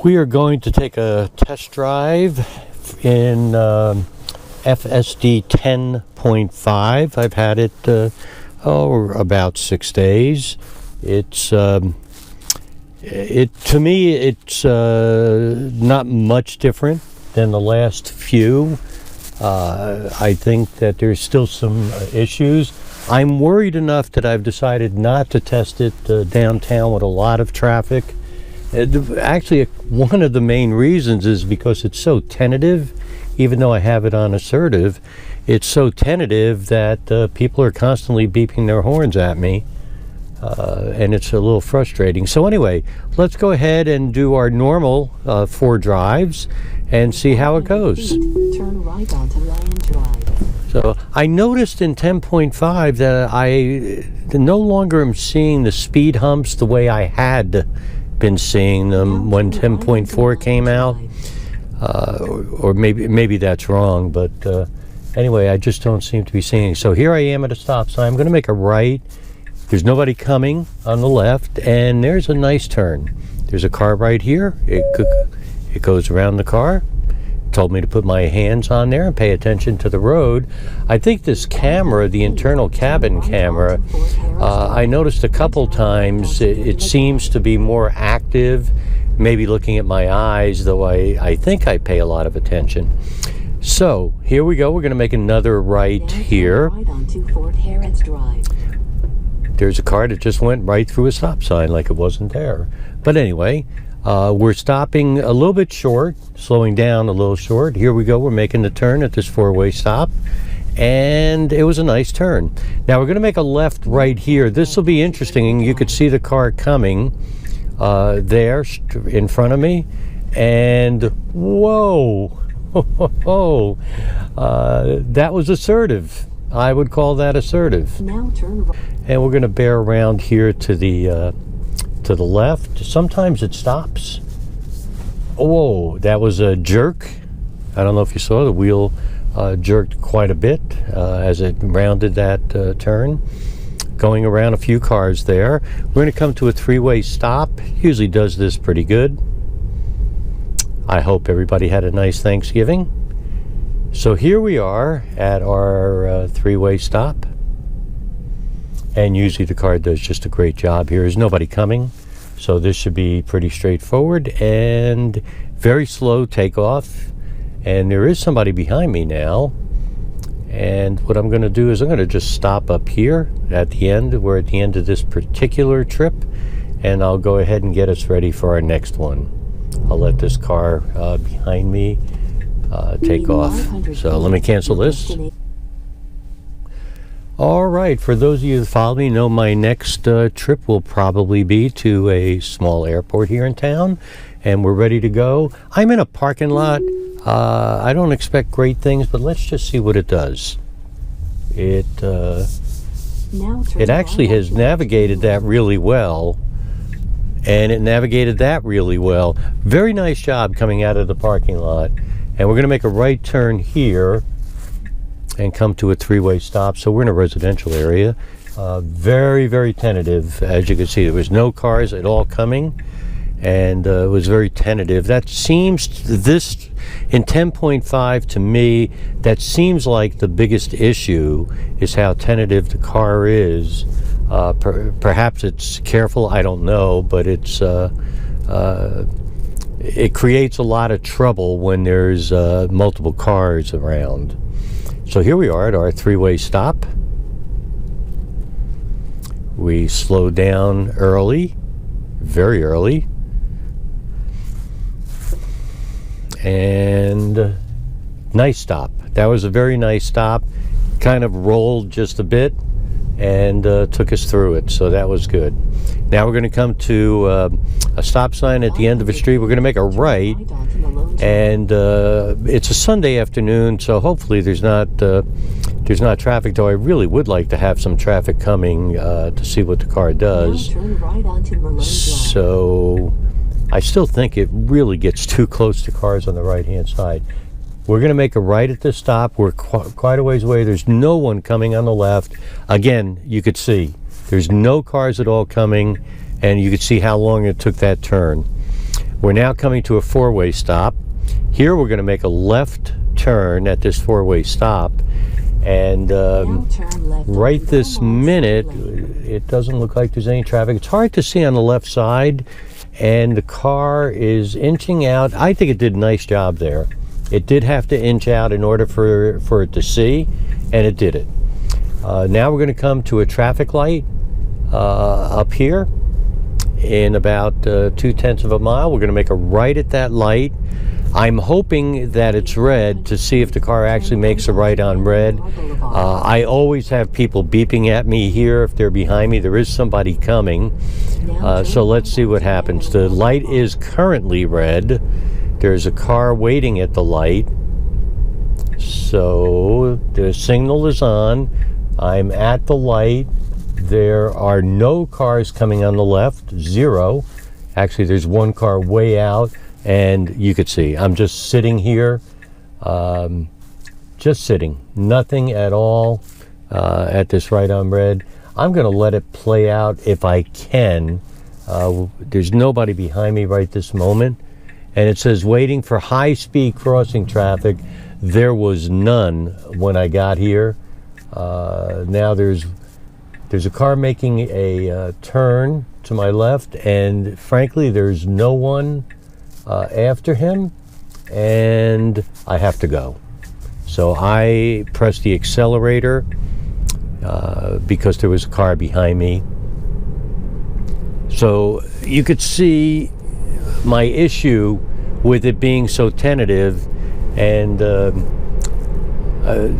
We are going to take a test drive in FSD 10.5. I've had it about 6 days. It's to me it's not much different than the last few. I think that there's still some issues. I'm worried enough that I've decided not to test it downtown with a lot of traffic. Actually, one of the main reasons is because it's so tentative. Even though I have it on assertive, it's so tentative that people are constantly beeping their horns at me, and it's a little frustrating. So anyway, let's go ahead and do our normal 4 drives and see how it goes. Turn right onto Lion Drive. So I noticed in 10.5 that I no longer am seeing the speed humps the way I had been seeing them when 10.4 came out, or maybe that's wrong, but anyway, I just don't seem to be seeing. So here I am at a stop sign. I'm going to make a right. There's nobody coming on the left, and there's a nice turn. There's a car right here. It goes around the car. Told me to put my hands on there and pay attention to the road. I think this camera, the internal cabin camera, I noticed a couple times it seems to be more active, maybe looking at my eyes, though I think I pay a lot of attention. So here we go. We're going to make another right here. There's a car that just went right through a stop sign like it wasn't there. But anyway, we're stopping a little bit short, slowing down a little short. Here we go. We're making the turn at this 4-way stop, and it was a nice turn. Now we're going to make a left right here. This will be interesting. You could see the car coming there in front of me, and whoa, that was assertive. I would call that assertive. Now turn right. And we're going to bear around here to the left. Sometimes it stops. Whoa, that was a jerk. I don't know if you saw the wheel jerked quite a bit as it rounded that turn. Going around a few cars there. We're going to come to a 3-way stop. Usually does this pretty good. I hope everybody had a nice Thanksgiving. So here we are at our 3-way stop. And usually the car does just a great job here. There's nobody coming, so this should be pretty straightforward and very slow takeoff. And there is somebody behind me now. And what I'm going to do is I'm going to just stop up here at the end. We're at the end of this particular trip, and I'll go ahead and get us ready for our next one. I'll let this car behind me take off. So let me cancel this. All right, for those of you that follow me, know my next trip will probably be to a small airport here in town, and we're ready to go. I'm in a parking lot. I don't expect great things, but let's just see what it does. It actually has navigated that really well, and it navigated that really well. Very nice job coming out of the parking lot. And we're going to make a right turn here and come to a 3-way stop. So we're in a residential area. Very, very tentative. As you can see, there was no cars at all coming, and it was very tentative. That seems, this in 10.5 to me, that seems like the biggest issue is how tentative the car is. Perhaps it's careful, I don't know, but it's it creates a lot of trouble when there's multiple cars around. So here we are at our 3-way stop. We slow down early, very early, and nice stop. That was a very nice stop. Kind of rolled just a bit and took us through it, so that was good. Now we're going to come to a stop sign at the end of a street. We're going to make a right, and it's a Sunday afternoon, so hopefully there's not traffic, though I really would like to have some traffic coming to see what the car does. So I still think it really gets too close to cars on the right-hand side. We're going to make a right at this stop. We're quite a ways away. There's no one coming on the left. Again, you could see there's no cars at all coming, and you could see how long it took that turn. We're now coming to a four-way stop. Here we're going to make a left turn at this four-way stop, and Now turn left right onto this Belmont minute Lane. it doesn't look like there's any traffic. It's hard to see on the left side, and the car is inching out. I think it did a nice job there. It did have to inch out in order for it to see, and it did it. Now we're going to come to a traffic light up here in about 2/10 of a mile. We're going to make a right at that light. I'm hoping that it's red to see if the car actually makes a right on red. I always have people beeping at me here if they're behind me. There is somebody coming. So let's see what happens. The light is currently red. There's a car waiting at the light. So the signal is on. I'm at the light. There are no cars coming on the left, zero. Actually, there's one car way out, and you could see I'm just sitting here, just sitting, nothing at all at this right on red. I'm going to let it play out if I can. There's nobody behind me right this moment, and it says waiting for high-speed crossing traffic. There was none when I got here. Now there's a car making a turn to my left, and frankly there's no one after him, and I have to go. So I pressed the accelerator because there was a car behind me. So you could see my issue with it being so tentative, and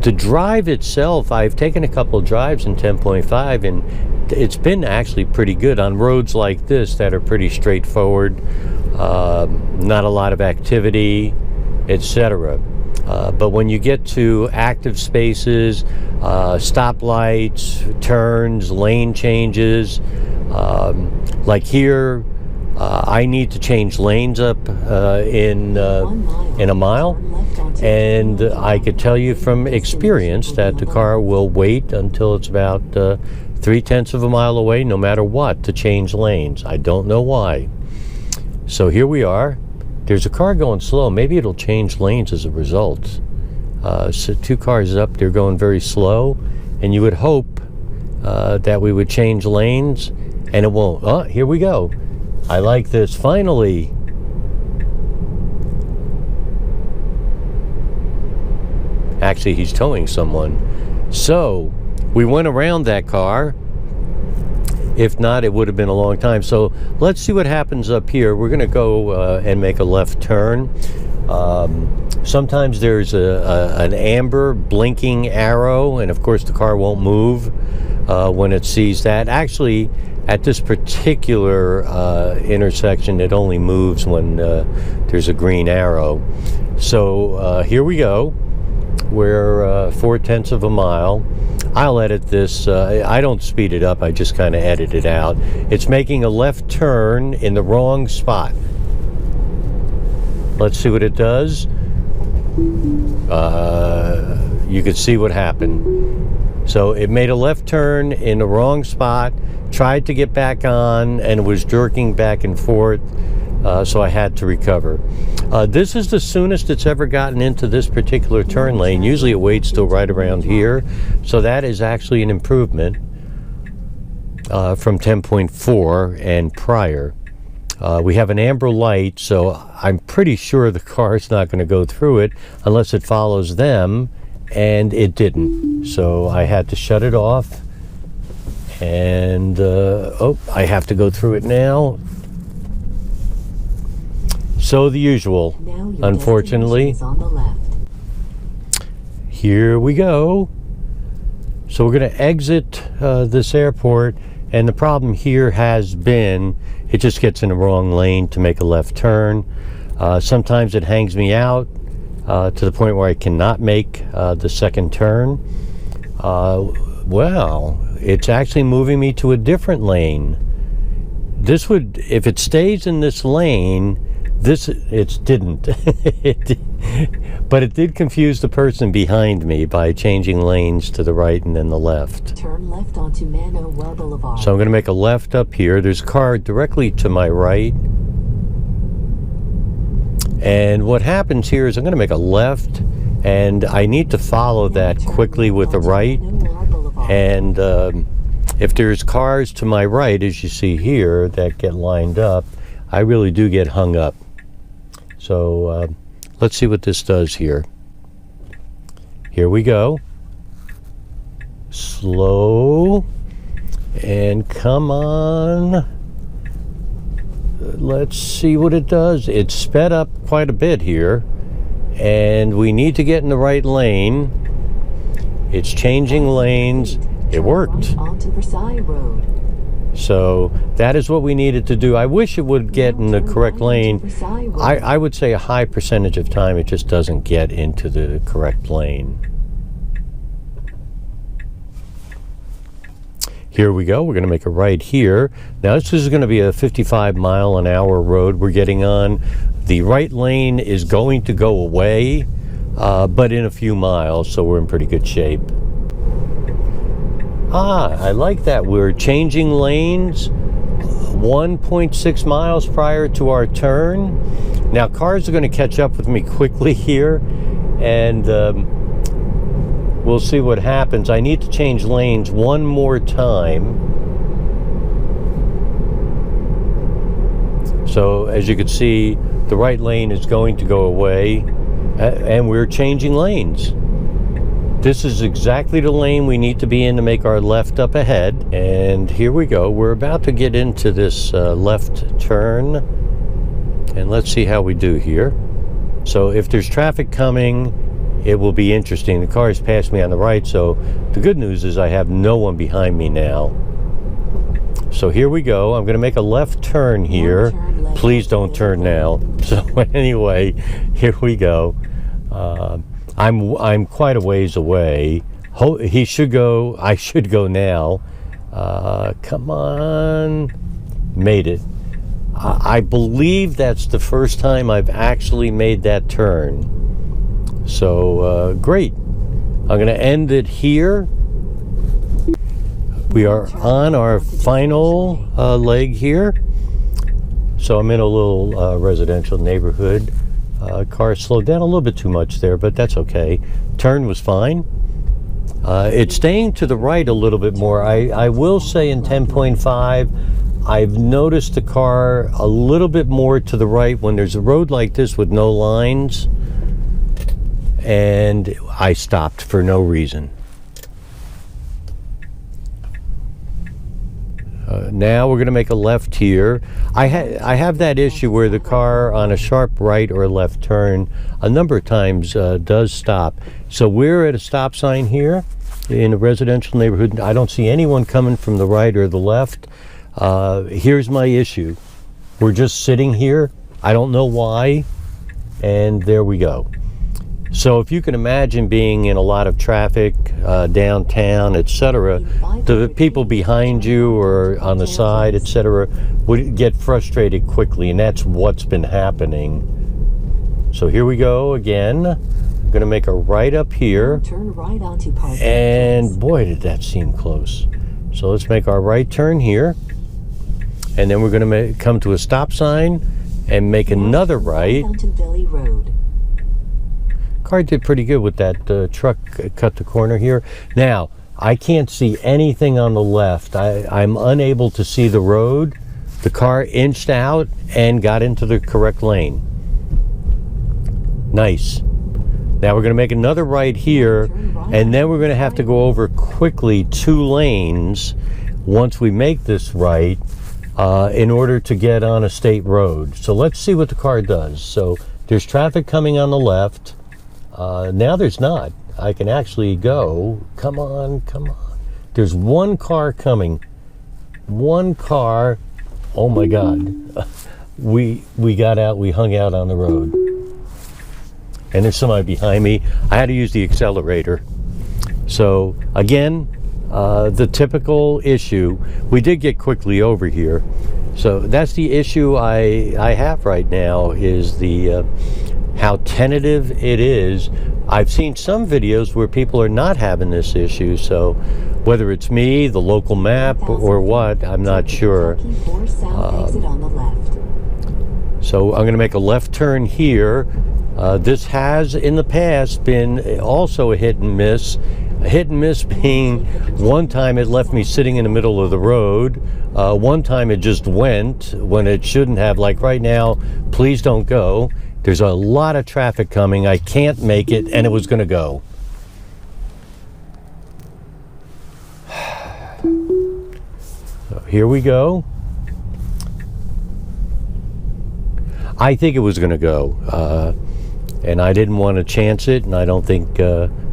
the drive itself, I've taken a couple of drives in 10.5, and it's been actually pretty good on roads like this that are pretty straightforward, not a lot of activity, etc. But when you get to active spaces, stoplights, turns, lane changes, like here, I need to change lanes up in a mile, and I could tell you from experience that the car will wait until it's about 3/10 of a mile away, no matter what, to change lanes. I don't know why. So here we are. There's a car going slow. Maybe it'll change lanes as a result. So two cars up, they're going very slow, and you would hope that we would change lanes, and it won't. Oh, here we go. I like this. Finally. Actually, he's towing someone. So we went around that car. If not, it would have been a long time. So let's see what happens up here. We're going to go and make a left turn. Sometimes there's an amber blinking arrow, and of course the car won't move when it sees that. Actually, at this particular intersection, it only moves when there's a green arrow. So here we go. We're 4/10 of a mile. I'll edit this. I don't speed it up. I just kind of edit it out. It's making a left turn in the wrong spot. Let's see what it does. You can see what happened. So it made a left turn in the wrong spot, tried to get back on, and was jerking back and forth, so I had to recover. This is the soonest it's ever gotten into this particular turn lane. Usually it waits till right around here, so that is actually an improvement from 10.4 and prior. We have an amber light, so I'm pretty sure the car's not going to go through it unless it follows them, and it didn't. So I had to shut it off, and oh, I have to go through it now. So the usual, unfortunately. On the left. Here we go. So we're going to exit this airport, and the problem here has been it just gets in the wrong lane to make a left turn. Sometimes it hangs me out to the point where I cannot make the second turn. Well, it's actually moving me to a different lane. This would, if it stays in this lane, it didn't. But it did confuse the person behind me by changing lanes to the right and then the left. Turn left onto Manowell Boulevard. So I'm going to make a left up here. There's a car directly to my right. And what happens here is I'm going to make a left, and I need to follow that quickly with the right. And if there's cars to my right, as you see here, that get lined up, I really do get hung up. So let's see what this does here. Here we go. Slow. And come on. Let's see what it does. It's sped up quite a bit here. And we need to get in the right lane. It's changing lanes. It worked. Onto Versailles Road. So that is what we needed to do. I wish it would get in the correct lane. I would say a high percentage of time it just doesn't get into the correct lane. Here we go. We're going to make a right here. Now this is going to be a 55-mile-an-hour road we're getting on. The right lane is going to go away, but in a few miles, so we're in pretty good shape. I like that. We're changing lanes 1.6 miles prior to our turn. Now cars are going to catch up with me quickly here, and we'll see what happens. I need to change lanes one more time. So as you can see, the right lane is going to go away, and we're changing lanes. This is exactly the lane we need to be in to make our left up ahead. And here we go. We're about to get into this left turn. And let's see how we do here. So if there's traffic coming, it will be interesting. The cars passed me on the right, so the good news is I have no one behind me now. So here we go. I'm going to make a left turn here. Please don't turn now. So anyway, here we go. I'm quite a ways away. He should go. I should go now. Come on. Made it. I believe that's the first time I've actually made that turn. So great. I'm going to end it here. We are on our final leg here. So I'm in a little residential neighborhood. Car slowed down a little bit too much there, but that's okay. Turn was fine. It's staying to the right a little bit more. I will say in 10.5, I've noticed the car a little bit more to the right when there's a road like this with no lines, and I stopped for no reason. Now we're going to make a left here. I have that issue where the car on a sharp right or left turn a number of times does stop. So we're at a stop sign here in a residential neighborhood. I don't see anyone coming from the right or the left. Here's my issue. We're just sitting here. I don't know why. And there we go. So if you can imagine being in a lot of traffic, downtown, etc., the people behind you or on the side, etc., would get frustrated quickly, and that's what's been happening. So here we go again. I'm going to make a right up here. Turn right onto Park. And boy, did that seem close. So let's make our right turn here. And then we're going to come to a stop sign and make another right. Fountain Valley Road. Car did pretty good with that truck cut the corner here. Now, I can't see anything on the left. I'm unable to see the road. The car inched out and got into the correct lane. Nice. Now we're going to make another right here, and then we're going to have to go over quickly 2 lanes once we make this right in order to get on a state road. So let's see what the car does. So there's traffic coming on the left. Now there's not. I can actually go. Come on, come on. There's one car coming. One car. Oh my God. We got out. We hung out on the road. And there's somebody behind me. I had to use the accelerator. So again, the typical issue. We did get quickly over here. So that's the issue I have right now, is the how tentative it is. I've seen some videos where people are not having this issue, so whether it's me, the local map, or what, I'm not sure. So I'm going to make a left turn here. This has in the past been also a hit and miss. A hit and miss being one time it left me sitting in the middle of the road. One time it just went when it shouldn't have. Like right now, please don't go. There's a lot of traffic coming. I can't make it, and it was going to go. So here we go. I think it was going to go, and I didn't want to chance it, and I don't think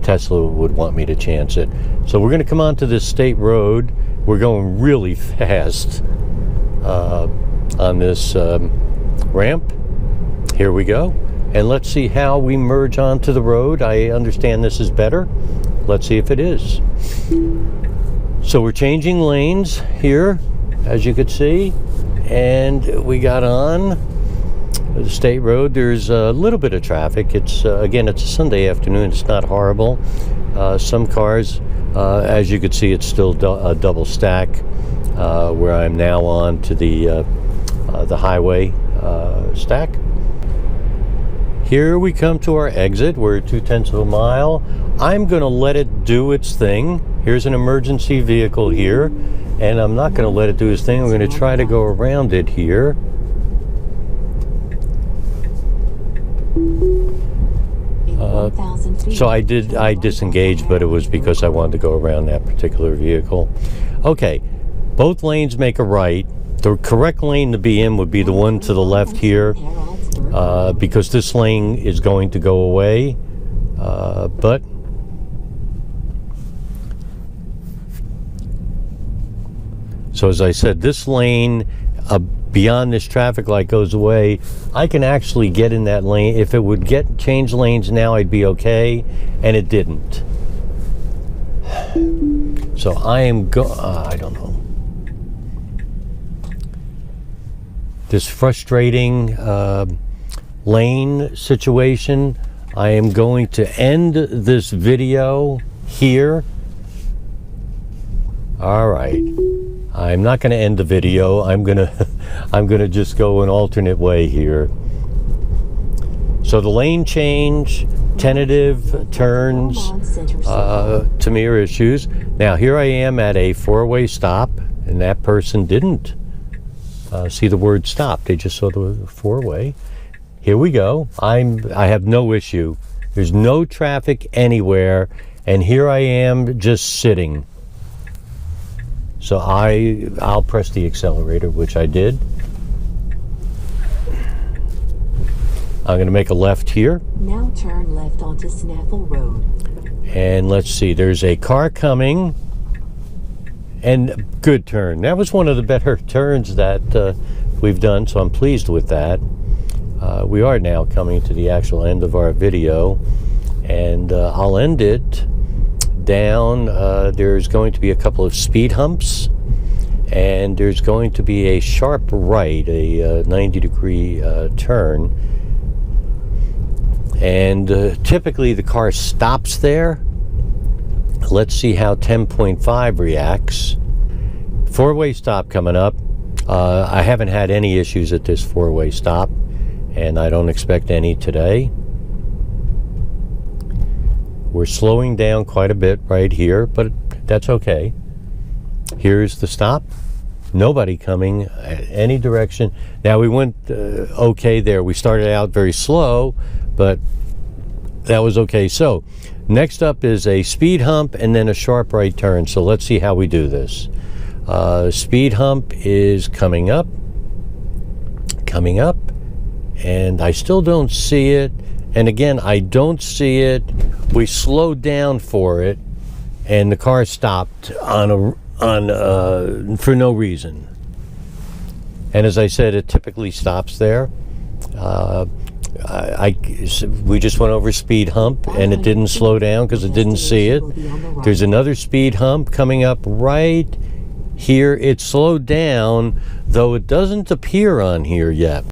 Tesla would want me to chance it. So we're going to come onto this state road. We're going really fast on this ramp. Here we go. And let's see how we merge onto the road. I understand this is better. Let's see if it is. So we're changing lanes here, as you could see. And we got on the state road. There's a little bit of traffic. It's again, it's a Sunday afternoon. It's not horrible. Some cars, as you could see, it's still a double stack. Where I'm now on to the highway stack. Here we come to our exit. We're 0.2 of a mile. I'm going to let it do its thing. Here's an emergency vehicle here, and I'm not going to let it do its thing. I'm going to try to go around it here. So I disengaged, but it was because I wanted to go around that particular vehicle. Okay, both lanes make a right. The correct lane to be in would be the one to the left here, because this lane is going to go away. But so as I said, this lane beyond this traffic light goes away. I can actually get in that lane. If it would change lanes now, I'd be okay, and it didn't. So I am I don't know. This frustrating lane situation. I am going to end this video here. All right. I'm not going to end the video. I'm gonna just go an alternate way here. So the lane change, tentative turns to mirror issues. Now here I am at a four-way stop, and that person didn't see the word stop. They just saw the four-way. Here we go. I have no issue. There's no traffic anywhere, and here I am just sitting. So I'll press the accelerator, which I did. I'm going to make a left here. Now turn left onto Snaffle Road. And let's see, there's a car coming. And good turn. That was one of the better turns that we've done, so I'm pleased with that. We are now coming to the actual end of our video, and I'll end it down. There's going to be a couple of speed humps, and there's going to be a sharp right, a 90-degree turn, and typically the car stops there. Let's see how 10.5 reacts. Four-way stop coming up. I haven't had any issues at this four-way stop, and I don't expect any today. We're slowing down quite a bit right here, but that's okay. Here's the stop. Nobody coming any direction. Now we went okay there. We started out very slow, but that was okay. So next up is a speed hump and then a sharp right turn. So let's see how we do this. Speed hump is coming up, and I still don't see it. And again, I don't see it. We slowed down for it, and the car stopped for no reason. And as I said, it typically stops there. We just went over speed hump, and it didn't slow down because it didn't see it. There's another speed hump coming up right here. It slowed down, though it doesn't appear on here yet.